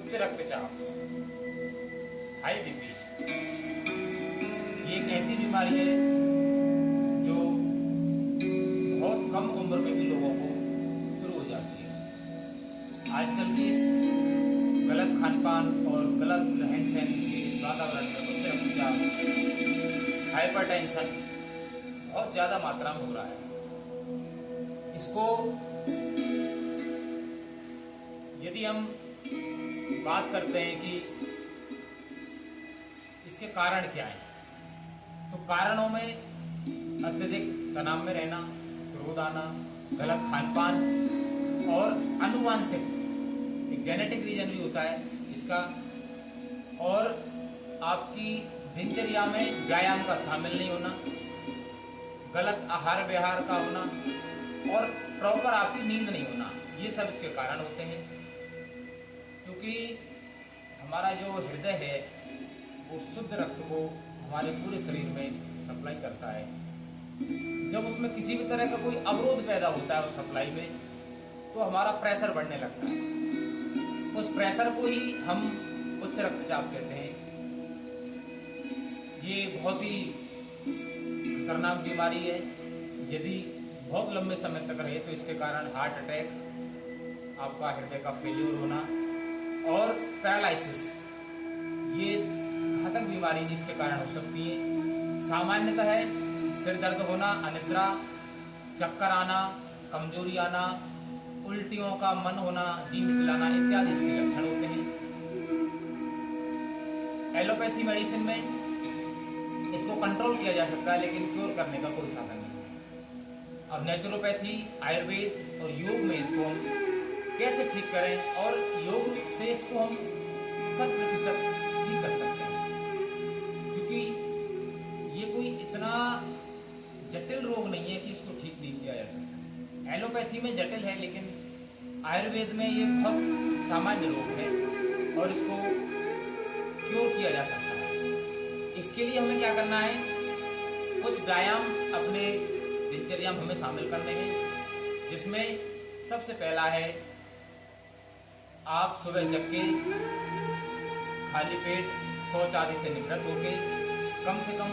उच्च रक्तचाप, high BP, ये एक ऐसी बीमारी है जो बहुत कम उम्र में भी लोगों को शुरू हो जाती है। आजकल की इस गलत खान पान और गलत रहन सहन के इस वातावरण में उच्च रक्तचाप, हाइपरटेंशन बहुत ज्यादा मात्रा में हो रहा है। इसको यदि हम बात करते हैं कि इसके कारण क्या है, तो कारणों में अत्यधिक तनाव में रहना, क्रोध आना, गलत खान पान और आनुवांशिक एक जेनेटिक रीजन भी होता है इसका, और आपकी दिनचर्या में व्यायाम का शामिल नहीं होना, गलत आहार विहार का होना और प्रॉपर आपकी नींद नहीं होना, ये सब इसके कारण होते हैं। क्योंकि हमारा जो हृदय है वो शुद्ध रक्त को हमारे पूरे शरीर में सप्लाई करता है। जब उसमें किसी भी तरह का कोई अवरोध पैदा होता है उस सप्लाई में, तो हमारा प्रेशर बढ़ने लगता है। उस प्रेशर को ही हम उच्च रक्तचाप कहते हैं। ये बहुत ही खतरनाक बीमारी है। यदि बहुत लंबे समय तक रहे तो इसके कारण हार्ट अटैक, आपका हृदय का फेल्योर होना और पैरालिसिस, ये घातक बीमारी इसके कारण हो सकती है। सामान्यतः है सिर दर्द होना, अनिद्रा, चक्कर आना, कमजोरी आना, उल्टियों का मन होना, जी मिचलाना इत्यादि इसके लक्षण होते हैं। एलोपैथी मेडिसिन में इसको कंट्रोल किया जा सकता है, लेकिन क्योर करने का कोई साधन नहीं है। अब नेचुरोपैथी, आयुर्वेद और योग में इसको हम कैसे ठीक करें, और योग से इसको हम 100% ठीक कर सकते हैं। क्योंकि ये कोई इतना जटिल रोग नहीं है कि इसको ठीक नहीं किया जा सकता। एलोपैथी में जटिल है, लेकिन आयुर्वेद में ये बहुत सामान्य रोग है और इसको क्योर किया जा सकता है। इसके लिए हमें क्या करना है, कुछ व्यायाम अपने दिनचर्या में हमें शामिल करने हैं, जिसमें सबसे पहला है आप सुबह जग के खाली पेट शौच आदि से निवृत्त होके कम से कम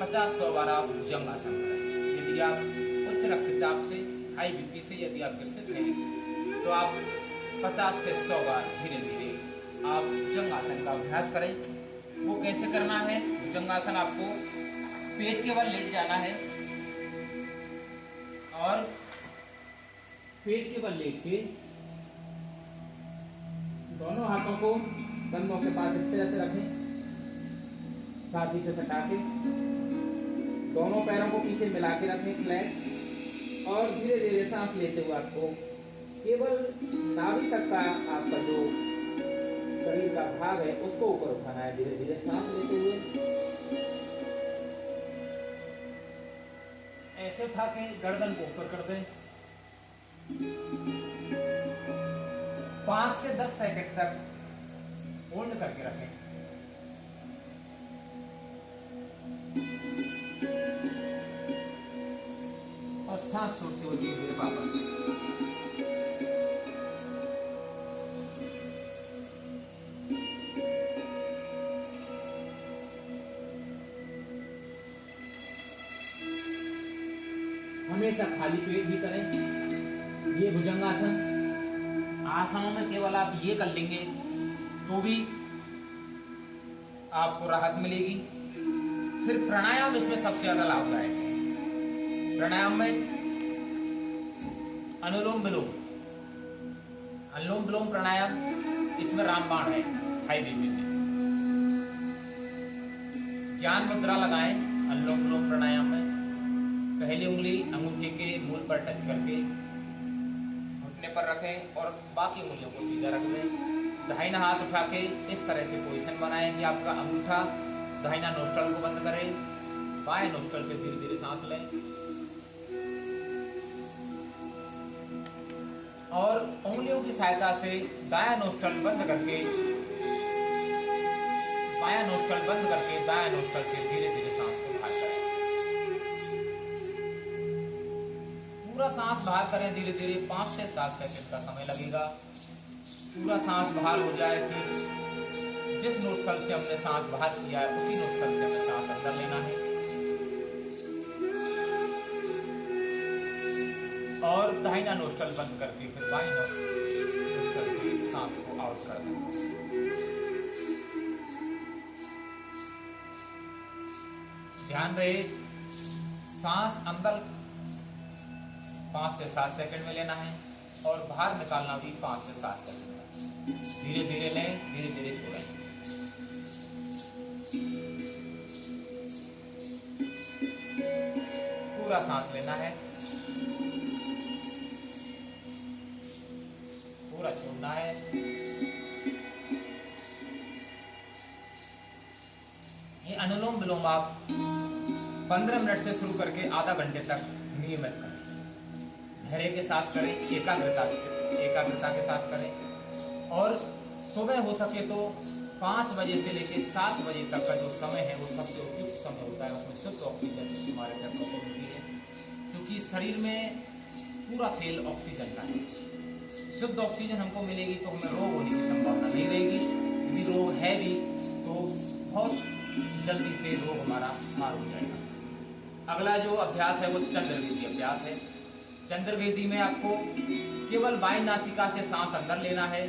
50-100 बार आप भुजंग आसन करें। यदि आप उच्च रक्तचाप से, हाई बीपी से यदि आप ग्रसित हैं, तो आप 50 से 100 बार धीरे धीरे आप भुजंग आसन का अभ्यास करें। वो कैसे करना है, भुजंगासन आपको पेट के बल लेट जाना है और पेट के बल लेट के दोनों हाथों को कंधों के पास इस तरह से रखें, छाती से सटा के, दोनों पैरों को पीछे मिला के रखें फ्लैट, और धीरे धीरे सांस लेते हुए आपको केवल नाभि तक का आपका जो शरीर का भाग है उसको ऊपर उठाना है। धीरे धीरे सांस लेते हुए ऐसे उठा के गर्दन को ऊपर कर दें। 5 से 10 सेकंड तक होल्ड करके रखें। और सांस छोड़ते हुए धीरे धीरे वापस। हमेशा खाली पेट ही करें ये भुजंगासन। आसनों में केवल आप ये कर लेंगे तो भी आपको राहत मिलेगी। फिर प्राणायाम इसमें सबसे ज्यादा लाभदायक है। प्राणायाम में अनुलोम विलोम, अनुलोम विलोम प्राणायाम, इसमें रामबाण है हाई बीपी में। ज्ञान मुद्रा लगाएं अनुलोम विलोम प्राणायाम में। पहली उंगली अंगूठे के मूल पर टच करके घुटने पर रखें और बाकी उंगलियों को सीधा रख दें। दाहिना हाथ उठा के इस तरह से पोजीशन बनाएं कि आपका अंगूठा दाहिना नोस्ट्रल को बंद करे, बाएं नोस्ट्रल से धीरे धीरे सांस लें और उंगलियों की सहायता से दायां नोस्ट्रल बंद करके, बायां नोस्ट्रल बंद करके दायां नोस्ट्रल से धीरे धीरे सांस को बाहर करें। पूरा सांस बाहर करें धीरे धीरे। 5 से 7 सेकंड का समय लगेगा। पूरा सांस बाहर हो जाए, फिर जिस नोस्थल से हमने सांस बाहर किया है उसी नोस्थल से हमें सांस अंदर लेना है और दाहिना नोस्ट्रल बंद करके फिर बाईं नोस्ट्रल से सांस को आउट कर देना। ध्यान रहे, सांस अंदर 5 से 7 सेकंड में लेना है और बाहर निकालना भी 5 से 7 सेकंड में। धीरे धीरे लें, धीरे धीरे छोड़ें। पूरा सांस लेना है, पूरा छोड़ना है। ये अनुलोम विलोम आप 15 मिनट से शुरू करके आधा घंटे तक नियमित करें। धैर्य के साथ करें, एकाग्रता के साथ करें और सुबह हो सके तो 5 बजे से लेकर 7 बजे तक का जो समय है वो सबसे उपयुक्त समय होता है। उसमें शुद्ध ऑक्सीजन हमारे फेफड़ों को मिलती है, क्योंकि शरीर में पूरा खेल ऑक्सीजन का है। शुद्ध ऑक्सीजन हमको मिलेगी तो हमें रोग होने की संभावना नहीं रहेगी। यदि रोग है भी तो बहुत जल्दी से रोग हमारा पार हो जाएगा। अगला जो अभ्यास है वो चंद्रवेदी अभ्यास है। चंद्रवेदी में आपको केवल बाईं नासिका से सांस अंदर लेना है,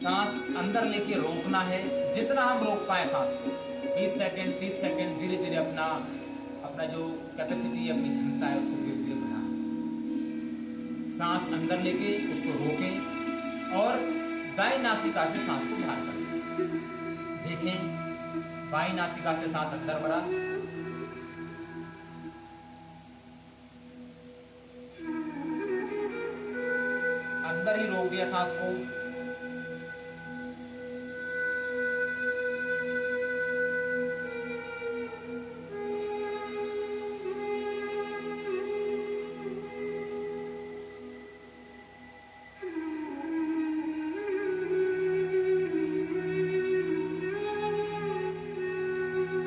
सांस अंदर लेके रोकना है, जितना हम रोक पाए सांस को 20 सेकंड 30 सेकंड धीरे धीरे अपना जो कैपेसिटी है, अपनी क्षमता है उसको धीरे धीरे बढ़ाएं। सांस अंदर लेके उसको रोकें और दाईं नासिका से सांस को बाहर करें। देखें, बाईं नासिका से सांस अंदर भरा, अंदर ही रोक दिया सांस को,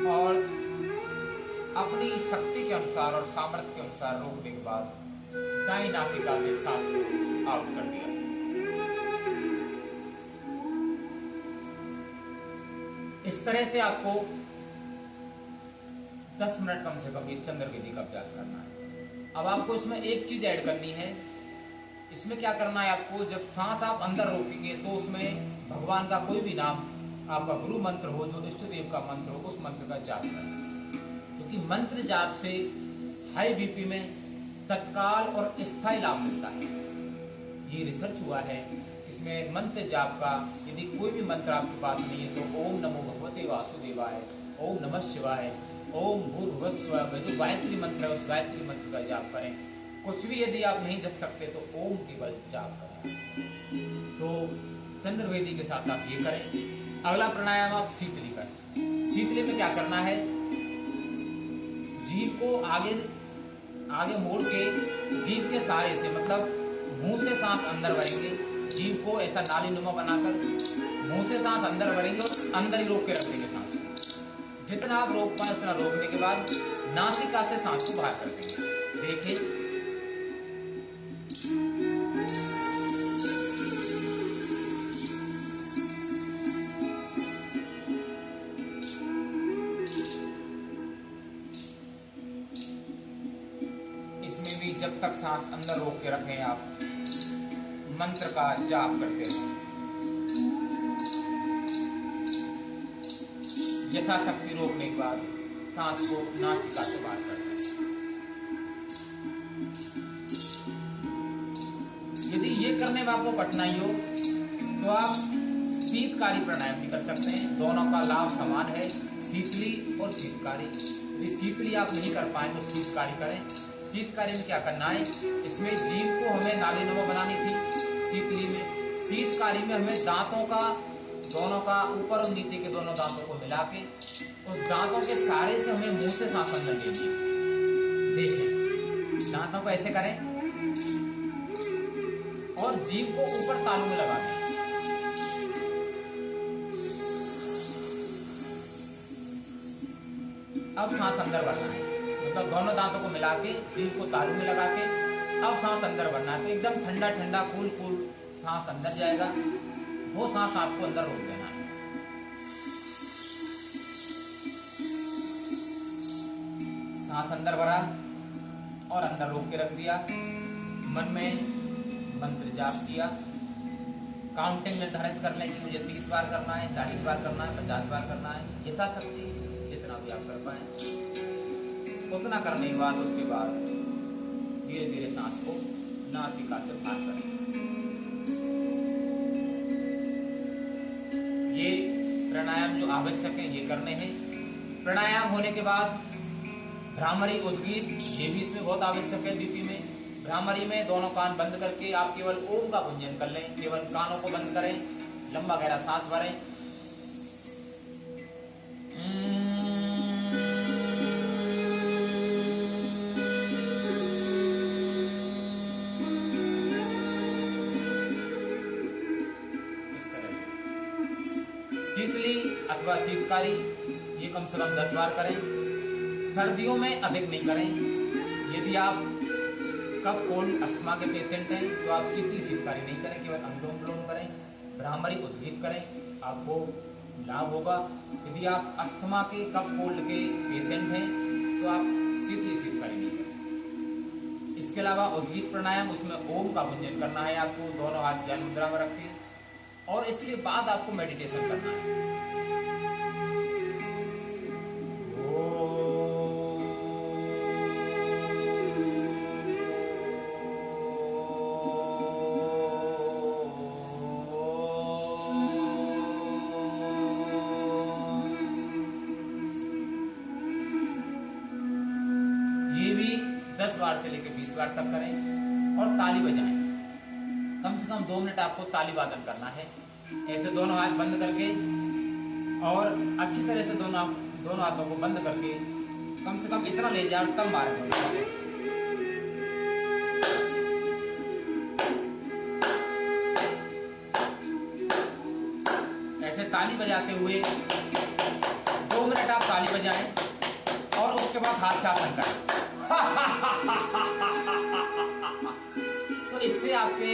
और अपनी शक्ति के अनुसार और सामर्थ्य के अनुसार रोकने के बाद दाईं नासिका से सांस को आउट कर दिया। इस तरह से आपको 10 मिनट कम से कम ये चंद्रवेदी का अभ्यास करना है। अब आपको इसमें एक चीज ऐड करनी है। इसमें क्या करना है आपको, जब सांस आप अंदर रोकेंगे तो उसमें भगवान का कोई भी नाम, आपका गुरु मंत्र हो, जो इष्ट देव का मंत्र हो, उस मंत्र का जाप करें, क्योंकि मंत्र जाप से हाई बीपी में तत्काल और स्थायी लाभ मिलता है। ये रिसर्च हुआ है। इसमें मंत्र जाप का यदि कोई भी मंत्र आपके पास नहीं है तो ओम नमो भगवते वासुदेवाय, ओम नमः शिवाय, ओम भूर्भुवः स्वः, जो गायत्री मंत्र है उस गायत्री मंत्र का जाप करें। कुछ भी यदि आप नहीं जप सकते तो ओम केवल जाप करें। तो चंद्रवेदी के साथ आप ये करें। अगला प्राणायाम आप शीतली करें। शीतली में क्या करना है, जीभ को आगे मोड़ के जीभ के सहारे से, मतलब मुंह से सांस अंदर भरेंगे, जीभ को ऐसा नालीनुमा बनाकर मुंह से सांस अंदर भरेंगे और अंदर ही रोक के रख देंगे सांस को। जितना आप रोक पाए उतना रोकने के बाद नासिका से सांस को बाहर कर देंगे। देखिए, इसमें भी जब तक सांस अंदर रोक के रखें आप मंत्र का जाप करते रहें। यथाशक्ति रोकने के बाद सांस को नासिका से बाहर करते हैं। यदि ये करने में आपको कठिनाई हो तो आप शीतकारी प्राणायाम भी कर सकते हैं। दोनों का लाभ समान है, शीतली और शीतकारी। यदि शीतली आप नहीं कर पाए तो शीतकारी करें। शीतकारी में क्या करना है, इसमें जीभ को हमें नालीनुमा बनानी थी शीतली में। शीतकारी में हमें दांतों का, दोनों का ऊपर और नीचे के दोनों दांतों को मिला के उस दांतों के सहारे से हमें मुंह से सांस अंदर लेनी है। देखिए, दांतों को ऐसे करें और जीभ को ऊपर तालू में लगा दें। अब सांस अंदर भरना है, मतलब दोनों दांतों को मिला के जीभ को तालू में लगा के अब सांस अंदर भरना है। तो एकदम ठंडा ठंडा कूल कूल सांस अंदर जाएगा, वो सांस आपको अंदर रोक देना है। सांस अंदर भरा और अंदर रोक के रख दिया। मन में मंत्र जाप किया। काउंटिंग निर्धारित कर लें कि मुझे 30 बार करना है, 40 बार करना है, 50 बार करना है, यथाशक्ति जितना भी आप कर पाए उतना करने के बाद उसके बाद धीरे धीरे सांस को नासिका से बाहर करें। ये प्राणायाम जो आवश्यक है ये करने हैं। प्राणायाम होने के बाद भ्रामरी उद्गीत ये भी इसमें बहुत आवश्यक है। बीपी में भ्रामरी में दोनों कान बंद करके आप केवल ओम का गुंजन कर लें। केवल कानों को बंद करें, लंबा गहरा सांस भरें। इस तरह से शीतली अथवा शीतकारी ये कम से कम 10 बार करें। सर्दियों में अधिक नहीं करें। यदि आप कफ कोल्ड अस्थमा के पेशेंट हैं तो आप शीतली शीतकारी नहीं करें, केवल अनुलोम विलोम करें, भ्रामरी उद्गीत करें, आपको लाभ होगा। यदि आप अस्थमा के कफ कोल्ड के पेशेंट हैं तो आप शीतली शीतकारी नहीं करें। इसके अलावा उद्गीत प्राणायाम उसमें ओम का गुंजन करना है आपको, दोनों हाथ ध्यान मुद्रा में रख के, और इसके बाद आपको मेडिटेशन करना है। ये भी 10 बार से लेकर 20 बार तक करें और ताली बजाएं। कम से कम 2 मिनट आपको ताली वादन करना है। ऐसे दोनों हाथ बंद करके और अच्छी तरह से दोनों हाथों को बंद करके कम से कम इतना ले जाए तब मारें। ऐसे ताली बजाते हुए 2 मिनट आप ताली बजाएं और उसके बाद हाथ शासन करें। तो इससे आपके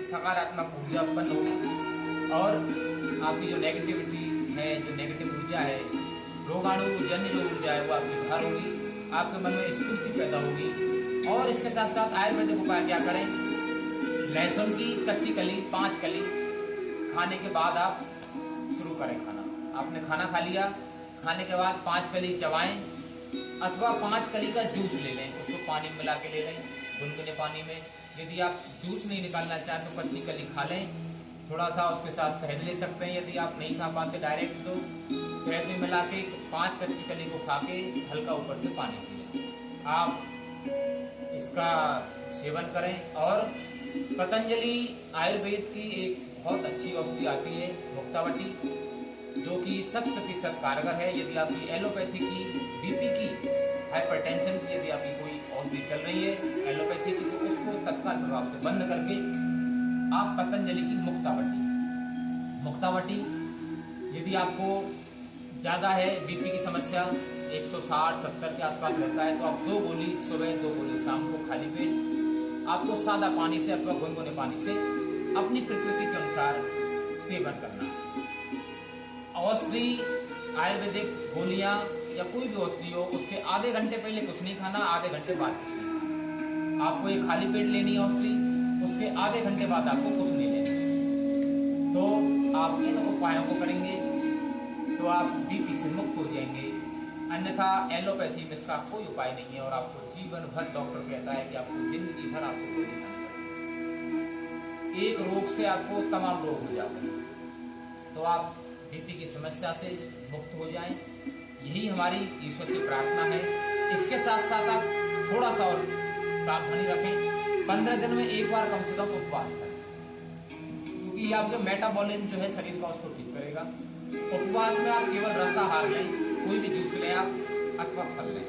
सकारात्मक ऊर्जा उत्पन्न होगी और आपकी जो नेगेटिविटी है, जो नेगेटिव ऊर्जा है, रोगाणु जन्य जो ऊर्जा है वो आपकी बाहर होगी। आपके मन में स्फूर्ति पैदा होगी। और इसके साथ साथ आयुर्वेदिक उपाय क्या करें? लहसुन की कच्ची कली 5 कली खाने के बाद आप शुरू करें खाना। आपने खाना खा लिया, खाने के बाद 5 कली चबाएं अथवा 5 कली का जूस ले लें, उसको पानी मिला के ले लें गुनगुने पानी में। यदि आप जूस नहीं निकालना चाहें तो कच्ची कली खा लें, थोड़ा सा उसके साथ शहद ले सकते हैं। यदि आप नहीं खा पाते डायरेक्ट तो शहद में मिला के 5 कच्ची कली को खा के हल्का ऊपर से पानी पी लें। आप इसका सेवन करें। और पतंजलि आयुर्वेद की एक बहुत अच्छी औषधि आती है मुक्तावटी, जो कि 100% कारगर है। यदि आपकी एलोपैथी की, बीपी की, हाइपरटेंशन की यदि आपकी कोई औषधि चल रही है एलोपैथी की, तो उसको तत्काल प्रभाव से बंद करके आप पतंजलि की मुक्तावटी यदि आपको ज़्यादा है बीपी की समस्या 160-70 के आसपास रहता है तो आप 2 गोली सुबह 2 गोली शाम को खाली पेट आपको सादा पानी से अथवा गुनगुने पानी से अपनी प्रकृति के अनुसार सेवन करना है। औषधि आयुर्वेदिक गोलियां या कोई भी औषधि हो उसके आधे घंटे पहले कुछ नहीं खाना, आधे घंटे बाद कुछ नहीं खाना। आपको एक खाली पेट लेनी है औषधि, उसके आधे घंटे बाद आपको कुछ नहीं लेना। तो आप इन उपायों को करेंगे तो आप बीपी से मुक्त हो जाएंगे। अन्यथा एलोपैथी में इसका कोई उपाय नहीं है और आपको जीवन भर डॉक्टर कहता है कि आपको जिंदगी भर आपको गोली खानी पड़ेगी। एक रोग से आपको तमाम रोग हो जाते हैं। तो आप बीपी की समस्या से मुक्त हो जाएं, यही हमारी ईश्वर से प्रार्थना है। इसके साथ साथ आप थोड़ा सा और सावधानी रखें। 15 दिन में एक बार कम से कम उपवास करें, क्योंकि आपका मेटाबॉलिज्म जो है शरीर का उसको ठीक करेगा। उपवास में आप केवल रसाहार लें, कोई भी जूस लें आप अथवा फल लें।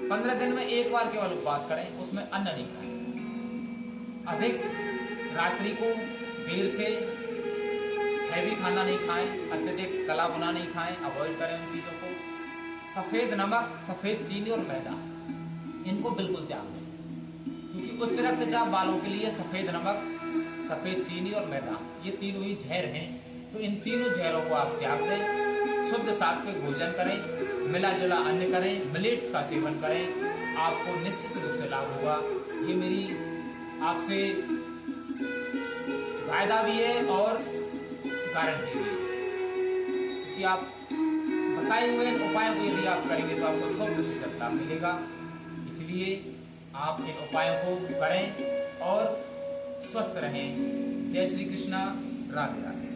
15 दिन में एक बार केवल उपवास करें, उसमें अन्न नहीं खाएं। अधिक रात्रि को देर से हैवी खाना नहीं खाएं, अत्यधिक तला भुना नहीं खाएं, अवॉइड करें उन चीजों को। सफेद नमक, सफेद चीनी और मैदा इनको बिल्कुल त्याग दें, क्योंकि उच्च रक्तचाप वालों के लिए सफेद नमक, सफेद चीनी और मैदा, ये तीनों ही जहर हैं। तो इन तीनों जहरों को आप त्याग दें, शुद्ध सात्विक भोजन करें, मिला जुला अन्न करें, मिलेट्स का सेवन करें, आपको निश्चित रूप से लाभ होगा। ये मेरी आपसे फायदा भी है और गारंटी भी है कि आप बताए हुए उपायों को यदि आप करेंगे तो आपको 100% लाभ मिलेगा। इसलिए आप इन उपायों को करें और स्वस्थ रहें। जय श्री कृष्णा, राधे राधे।